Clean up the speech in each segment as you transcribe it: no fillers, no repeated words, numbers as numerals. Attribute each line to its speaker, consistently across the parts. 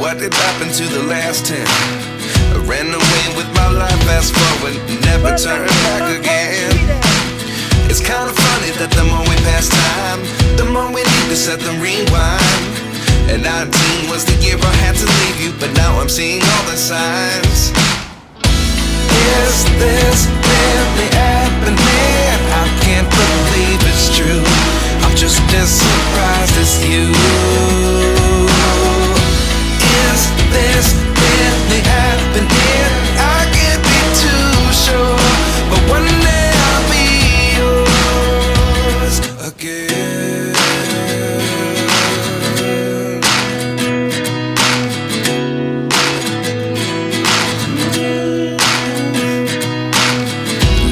Speaker 1: What did happen to the last 10? I ran away with my life, fast forward, never turn back again. It's kind of funny that the more we pass time, the more we need to set them rewind. And 19 was the year I had to leave you, but now I'm seeing all the signs. Is this really happening? I can't believe it's true. I'm just as surprised as you. Is this really happening? I can't be too sure, but one day I'll be yours again.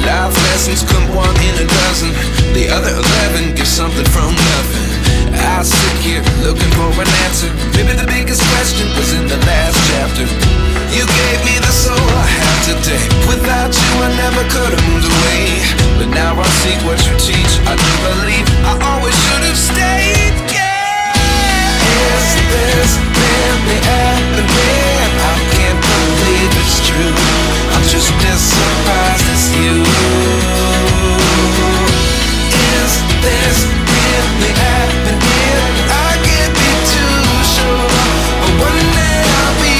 Speaker 1: Life lessons come one in a dozen. The other 11 give something from nothing. I sit here looking for an answer. Maybe the biggest question was in the last chapter. You gave me the soul I have today. Without you I never could have moved away. But now I see what you teach. I do believe I always should have stayed. Yeah. Is this really happening? I can't believe it's true. I'm just as surprised as you. Is this really happening? I can't be too sure, but one day I'll be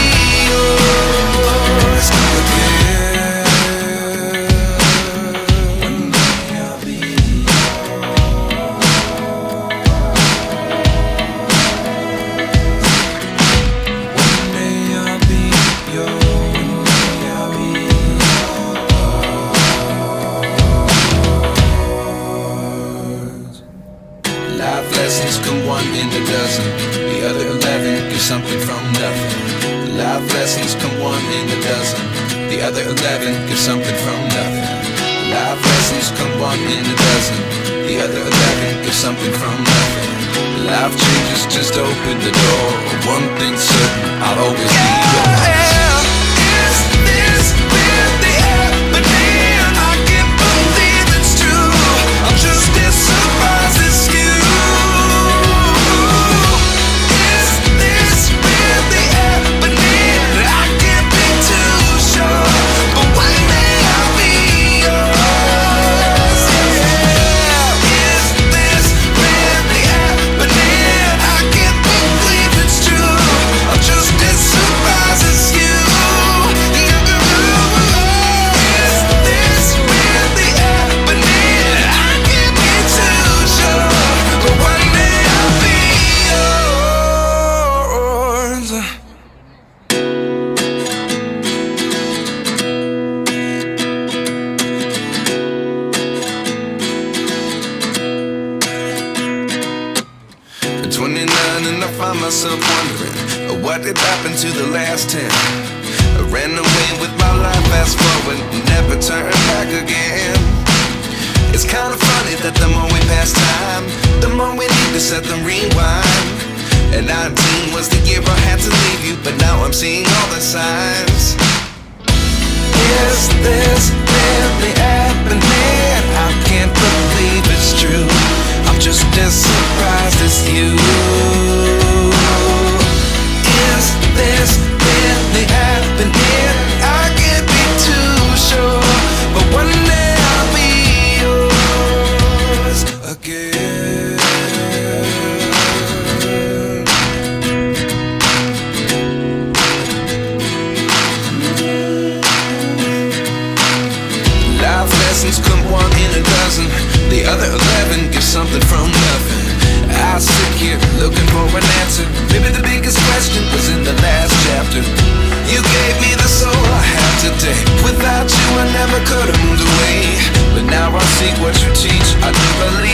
Speaker 1: yours again. One day I'll be yours. One day I'll be yours. One day I'll be yours. Life lessons come one in a dozen. The other 11 give something from nothing. Life lessons come one in a dozen. The other 11 give something from nothing. Life lessons come one in a dozen. The other 11 give something from nothing. Life changes, just open the door. One thing's certain, I'll always be yours. Is this really happening? I can't believe it's true. I'm just as surprised as you. Myself wondering what did happen to the last 10. I ran away with my life, fast forward, never turn back again. It's kind of funny that the more we pass time, the more we need to set them rewind. And 19 was the year I had to leave you, but now I'm seeing all the signs. Is this really happening? I can't believe it's true. I'm just as surprised as you. Is this really happening? I can't be too sure, but one day I'll be yours again. Life lessons come one in a dozen. The other 11 give something from nothing. I sit here looking for an answer. Maybe the biggest question was in the last chapter. You gave me the soul I have today. Without you I never could have moved away. But now I see what you teach. I do believe